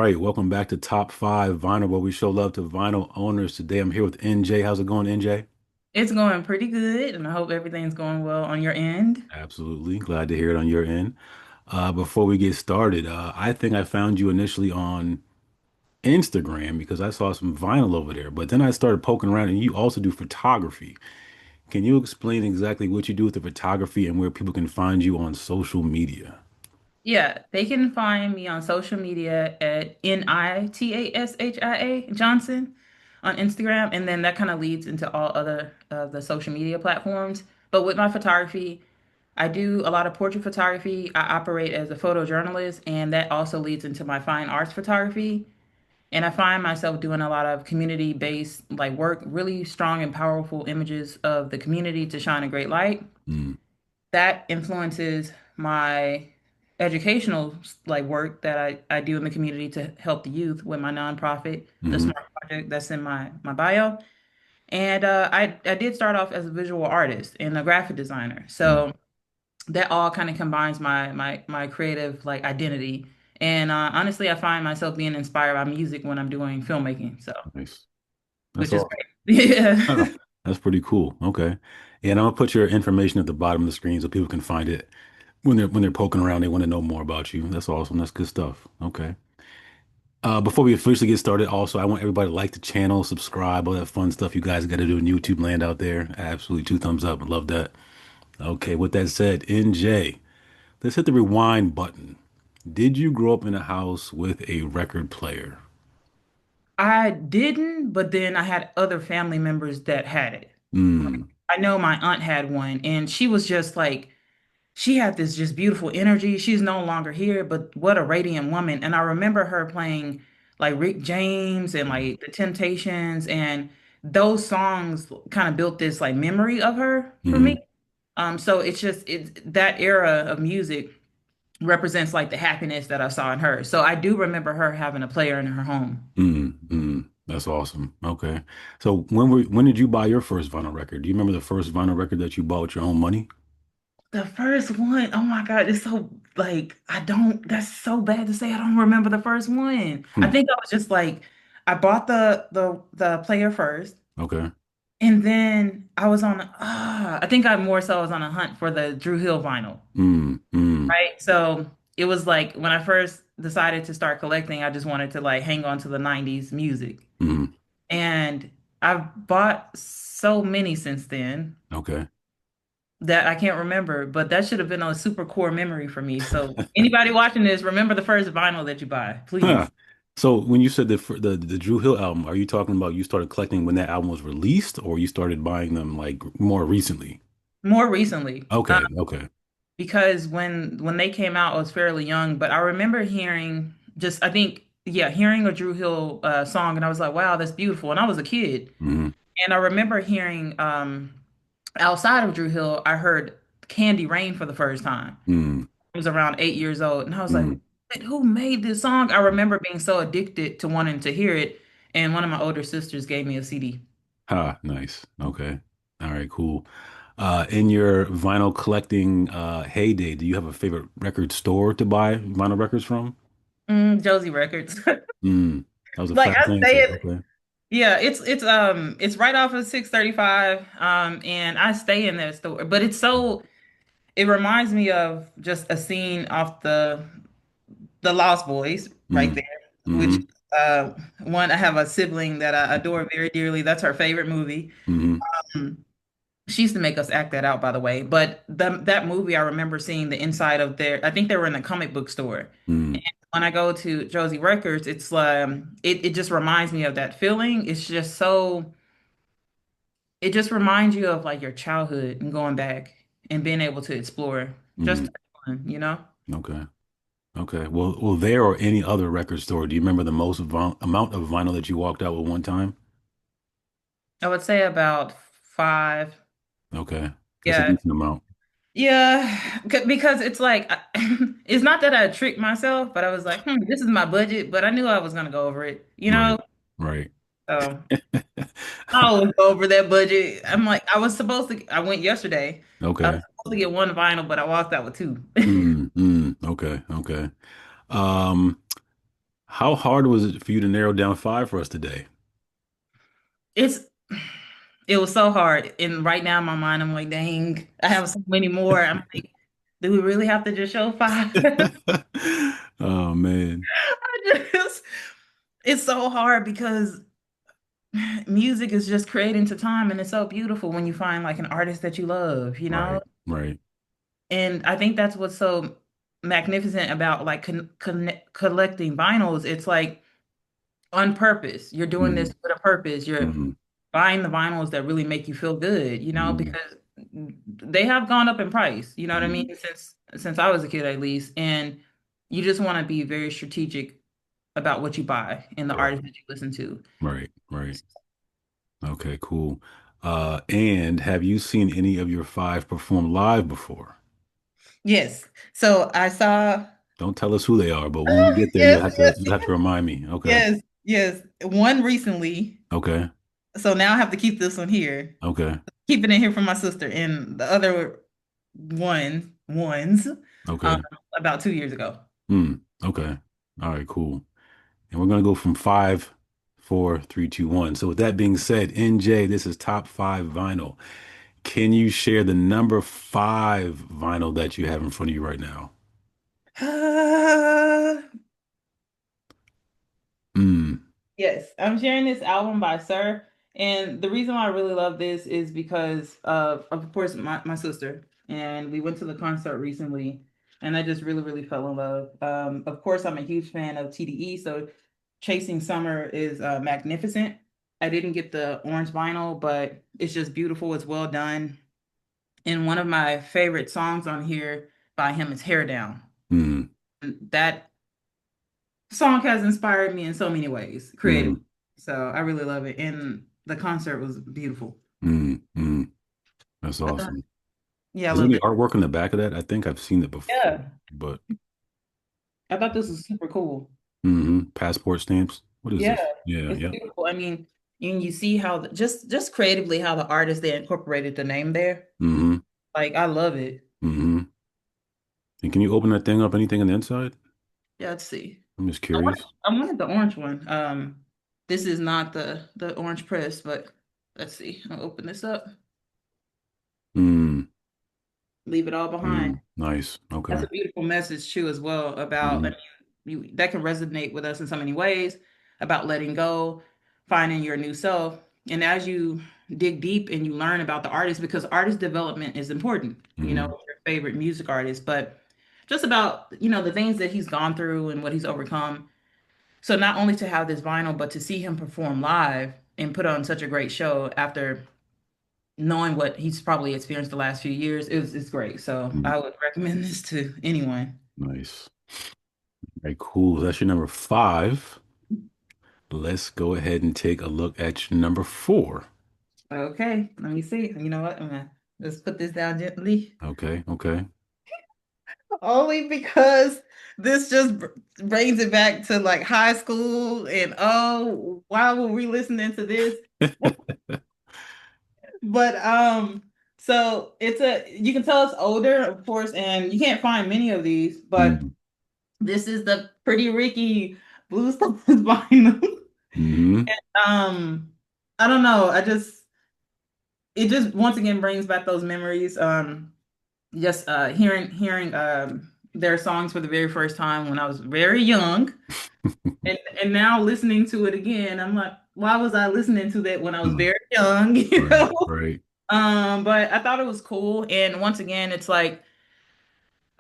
right, welcome back to Top 5 Vinyl, where we show love to vinyl owners. Today I'm here with NJ. How's it going, NJ? It's going pretty good, and I hope everything's going well on your end. Absolutely. Glad to hear it on your end. Before we get started, I think I found you initially on Instagram because I saw some vinyl over there, but then I started poking around and you also do photography. Can you explain exactly what you do with the photography and where people can find you on social media? Yeah, they can find me on social media at Nitashia Johnson on Instagram, and then that kind of leads into all other of the social media platforms. But with my photography, I do a lot of portrait photography. I operate as a photojournalist, and that also leads into my fine arts photography. And I find myself doing a lot of community-based like work, really strong and powerful images of the community to shine a great light. Mm, That influences my educational like work that I do in the community to help the youth with my nonprofit, the hmm Smart Project that's in my bio. And I did start off as a visual artist and a graphic designer. mm. So that all kind of combines my creative like identity. And honestly, I find myself being inspired by music when I'm doing filmmaking. So, Nice. That's which is all. great. Yeah. That's pretty cool. Okay. And I'm gonna put your information at the bottom of the screen so people can find it when they're poking around. They want to know more about you. That's awesome. That's good stuff. Okay. Before we officially get started, also I want everybody to like the channel, subscribe, all that fun stuff you guys got to do in YouTube land out there. Absolutely, two thumbs up. I love that. Okay. With that said, NJ, let's hit the rewind button. Did you grow up in a house with a record player? I didn't, but then I had other family members that had it. Hmm. I know my aunt had one, and she was just like, she had this just beautiful energy. She's no longer here, but what a radiant woman. And I remember her playing like Rick James and like The Temptations, and those songs kind of built this like memory of her for me. Mm-hmm. So it's that era of music represents like the happiness that I saw in her. So I do remember her having a player in her home. Mm-hmm. That's awesome. Okay. So when did you buy your first vinyl record? Do you remember the first vinyl record that you bought with your own money? The first one, oh my God, it's so like I don't, that's so bad to say I don't remember the first one. I Hmm. think I was just like I bought the player first, Okay. and then I was on I think I more so was on a hunt for the Drew Hill vinyl, Mm, mm, right? So it was like when I first decided to start collecting, I just wanted to like hang on to the 90s music. mm. And I've bought so many since then Okay. that I can't remember, but that should have been a super core memory for me. So anybody watching this, remember the first vinyl that you buy, Huh. please. So when you said the Drew Hill album, are you talking about you started collecting when that album was released, or you started buying them like more recently? More recently, Okay. Okay. because when they came out, I was fairly young, but I remember hearing just I think yeah, hearing a Drew Hill song, and I was like, wow, that's beautiful. And I was a kid, Mm, and I remember hearing outside of Drew Hill, I heard Candy Rain for the first time. mm, I was around 8 years old, and I was like, mm. who made this song? I remember being so addicted to wanting to hear it, and one of my older sisters gave me a CD. Ah, nice. Okay. All right, cool. In your vinyl collecting heyday, do you have a favorite record store to buy vinyl records from? Josie Records. Mm, that was a Like fast I answer. stay at, Okay. yeah, it's right off of 635. And I stay in that store, but it reminds me of just a scene off the Lost Boys right Mm, there, which mm-hmm, one I have a sibling that I adore very dearly. That's her favorite movie. mm-hmm, Um, She used to make us act that out, by the way. But that movie, I remember seeing the inside of their. I think they were in a comic book store. mm, When I go to Josie Records, it just reminds me of that feeling. It's just so. It just reminds you of like your childhood and going back and being able to explore. Just mm. fun, you know. Okay. Okay. Well, there or any other record store, do you remember the most amount of vinyl that you walked out with one time? I would say about five. Okay. That's a Yeah, decent amount. yeah, because it's like it's not that I tricked myself, but I was like, this is my budget, but I knew I was gonna go over it, you Right. know. Right. So I always go over that budget. I'm like, I went yesterday. I was Okay. supposed to get one vinyl, but I walked out with two. Mm, mm, okay. Okay. Um, How hard was it for you to narrow down five for us today? It's it was so hard. And right now in my mind, I'm like, dang, I have so many more. I'm like, do we really have to just show five? Oh man. I just, it's so hard because music is just creating to time and it's so beautiful when you find like an artist that you love, you know? Right, right. And I think that's what's so magnificent about like collecting vinyls. It's like on purpose. You're doing Mm, this with a purpose. You're mm, buying the vinyls that really make you feel good, you know, mm, because they have gone up in price, you know what I mean, mm. since I was a kid at least. And you just want to be very strategic about what you buy and the Yeah. artists that you listen to. Right, right. Okay, cool. And have you seen any of your five perform live before? Yes. So I saw Don't tell us who they are, but when we get there, yes, yes, you'll have to remind me. Okay. yes, yes. One recently. Okay. So now I have to keep this one here. Okay. Keep it in here for my sister. And the other ones um, Okay. about 2 years ago. Hmm. Okay. All right, cool. And we're gonna go from five, four, three, two, one. So with that being said, NJ, this is top five vinyl. Can you share the number five vinyl that you have in front of you right now? Mm. Yes, I'm sharing this album by Sir. And the reason why I really love this is because of course, my sister. And we went to the concert recently, and I just really, really fell in love. Of course, I'm a huge fan of TDE, so Chasing Summer is magnificent. I didn't get the orange vinyl, but it's just beautiful. It's well done. And one of my favorite songs on here by him is Hair Down. Mm. That song has inspired me in so many ways, creatively. Mm. So I really love it. And the concert was beautiful. Mm. Mm. That's I thought, awesome. yeah, I Is there loved any it. artwork on the back of that? I think I've seen it before, Yeah, but I thought this was super cool. passport stamps. What is Yeah, this? Yeah, it's yep. beautiful. I mean, and you see how just creatively how the artist they incorporated the name there. Mm-hmm. Like I love it. Mm-hmm. And can you open that thing up? Anything on the inside? Yeah, let's see. I'm just I want curious. I wanted the orange one. This is not the orange press, but let's see. I'll open this up. Mm, Leave it all behind. nice. That's Okay. a beautiful message too, as well, about, I Mm-hmm. mean, that can resonate with us in so many ways about letting go, finding your new self. And as you dig deep and you learn about the artist, because artist development is important, Mm-hmm. with your favorite music artist, but just about, the things that he's gone through and what he's overcome. So not only to have this vinyl, but to see him perform live and put on such a great show after knowing what he's probably experienced the last few years, it's great. So Mm-hmm. I would recommend this to anyone. Nice. Very cool. That's your number five. Let's go ahead and take a look at your number four. Okay, let me see. You know what? I'm gonna let's put this down gently. Okay. Okay. Only because this just brings it back to like high school, and oh, why were we listening to this? But so you can tell it's older, of course, and you can't find many of these, but Mm-hmm. this is the Pretty Ricky Blue Stars vinyl. Mm-hmm. Um, I don't know. It just once again brings back those memories. Just hearing their songs for the very first time when I was very young, and now listening to it again, I'm like, why was I listening to that when I was very young? You Right. know. Right. But I thought it was cool, and once again, it's like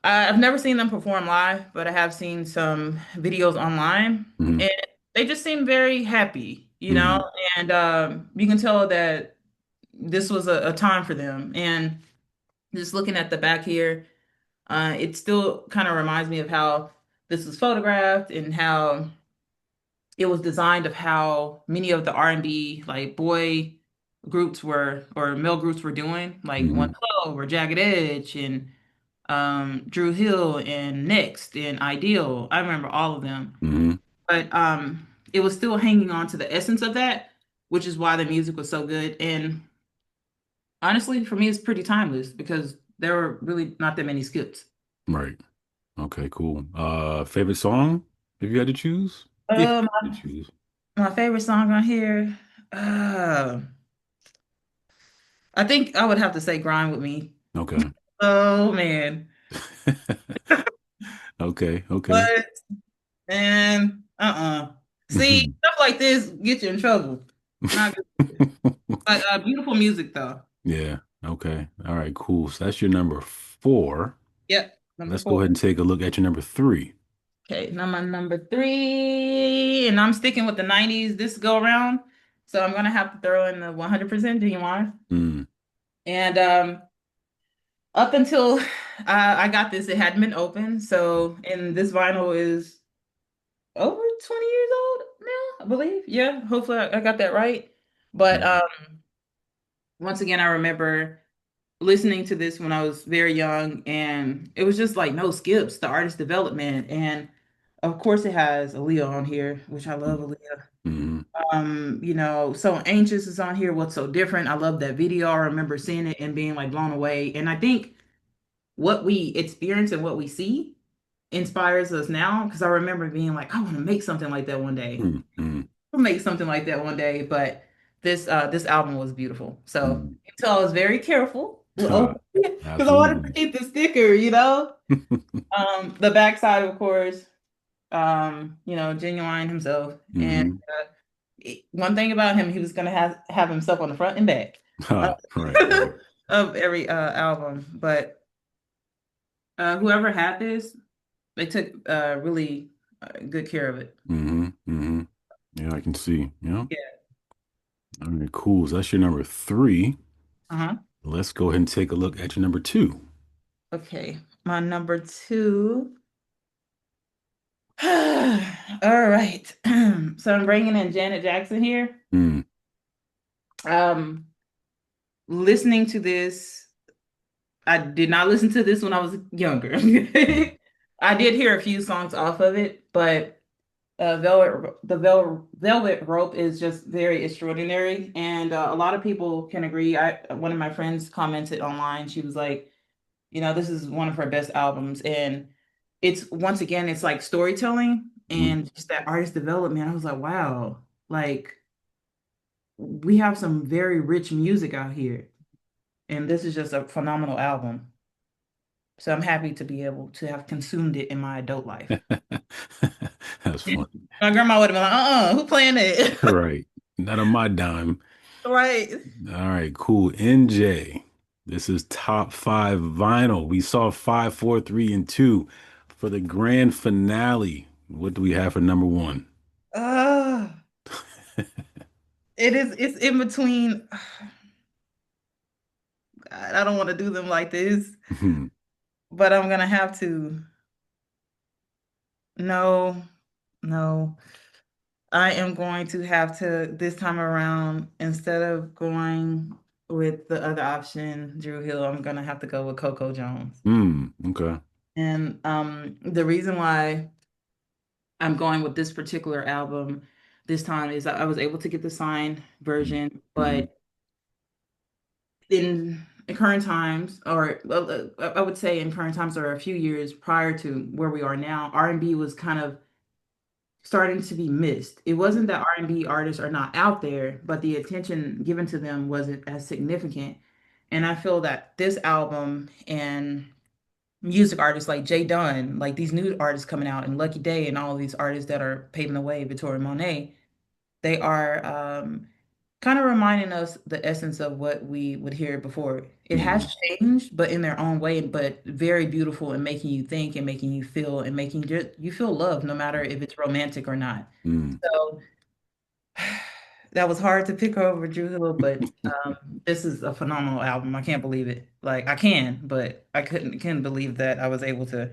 I've never seen them perform live, but I have seen some videos online, Mm-hmm. and they just seem very happy, Mm-hmm. and you can tell that this was a time for them. And just looking at the back here, it still kind of reminds me of how this was photographed and how it was designed, of how many of the R&B like boy groups were, or male groups were doing, like One Mm-hmm. Twelve or Jagged Edge and Drew Hill and Next and Ideal. I remember all of them, Mm-hmm. but it was still hanging on to the essence of that, which is why the music was so good. And honestly, for me, it's pretty timeless because there were really not that many skips. Right. Okay, cool. Favorite song if you had to choose? If Um, you choose. my favorite song on here. Uh, I think I would have to say "Grind with Me." Okay. Oh man, Okay. Okay. what? And see, Mhm. stuff like this get you in trouble. Not good. But beautiful music though. Yeah. Okay. All right. Cool. So that's your number four. Yep, number Let's go ahead four. and take a look at your number three. Okay, now my number three, and I'm sticking with the 90s this go around. So I'm gonna have to throw in the 100% genuine. Mm. And up until I got this, it hadn't been open. So, and this vinyl is over 20 years old now, I believe. Yeah, hopefully I got that right. But Mm. once again, I remember listening to this when I was very young, and it was just like no skips, the artist development. And of course, it has Aaliyah on here, which I love Aaliyah. Mm. So Anxious is on here. What's so different? I love that video. I remember seeing it and being like blown away. And I think what we experience and what we see inspires us now. Because I remember being like, I want to make something like that one day. Mm. Mm. I'll make something like that one day. But this album was beautiful. So Mm. I was very careful Ah, because I wanted to absolutely. keep the sticker. The backside, of course. Genuine himself. And Hmm. one thing about him, he was gonna have himself on the front and back uh, Ah, right, right. of every album. But whoever had this, they took really good care of it. Hmm. Hmm. Yeah, I can see. Yeah. Yeah. All right, cool. So that's your number three. Uh-huh. Let's go ahead and take a look at your number two. Okay. My number two. All right. So I'm bringing in Janet Jackson here. Mm. Um, Listening to this, I did not listen to this when I was younger. I did hear a few songs off of it, but Velvet Rope is just very extraordinary, and a lot of people can agree. One of my friends commented online. She was like, this is one of her best albums, and it's once again, it's like storytelling Mm. and just that artist development. I was like, wow, like we have some very rich music out here, and this is just a phenomenal album. So I'm happy to be able to have consumed it in my adult life. That's funny. My grandma would have been like, who playing it? All right. Not on my dime. Right. All right, cool. NJ. This is top five vinyl. We saw five, four, three, and two for the grand finale. What do we have for number one? Uh, it's in between. God, I don't want to do them like this, but I'm gonna have to. No, no. I am going to have to this time around, instead of going with the other option, Drew Hill, I'm gonna have to go with Coco Jones. Okay. And the reason why I'm going with this particular album this time is I was able to get the signed version, Mm-hmm. but in current times, or I would say in current times, or a few years prior to where we are now, R&B was kind of starting to be missed. It wasn't that R&B artists are not out there, but the attention given to them wasn't as significant. And I feel that this album and music artists like Jay Dunn, like these new artists coming out, and Lucky Day, and all of these artists that are paving the way, Victoria Monet, they are kind of reminding us the essence of what we would hear before. It Mm-hmm. has changed, but in their own way, but very beautiful and making you think and making you feel and making you feel love, no matter if it's romantic or not. Mm. So that was hard to pick over Drew Hill, but this is a phenomenal album. I can't believe it. Like I can, but I couldn't believe that I was able to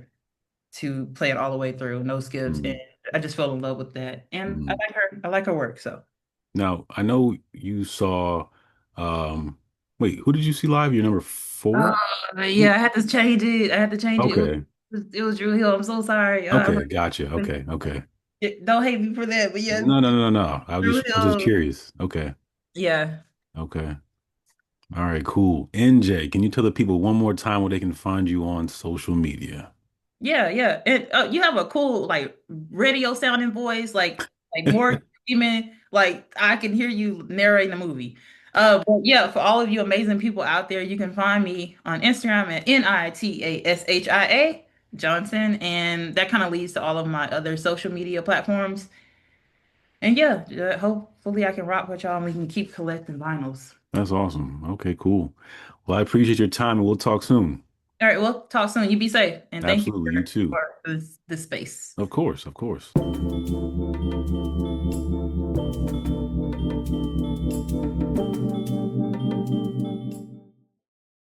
play it all the way through, no skips, and Mm. I just fell in love with that. And I Mm. like her. I like her work. So. Now, I know you saw, um, wait, who did you see live? Your number four? Yeah, I had to change it. I had to change it. Okay. It was Drew Hill. I'm so sorry. Okay. Gotcha. Okay. Okay. Don't hate me for that, but yeah, No, no, no, no, no. Drew I was just Hill. curious. Okay. Yeah. Okay. All right, cool. NJ, can you tell the people one more time where they can find you on social media? Yeah, yeah. And you have a cool like radio sounding voice, like more human. Like I can hear you narrating the movie. But yeah, for all of you amazing people out there, you can find me on Instagram at NITASHIA Johnson, and that kind of leads to all of my other social media platforms. And yeah, hopefully I can rock with y'all and we can keep collecting vinyls. That's awesome. Okay, cool. Well, I appreciate your time and we'll talk soon. All right, well, talk soon. You be safe, and thank you Absolutely. You too. for this space. Of course, of course.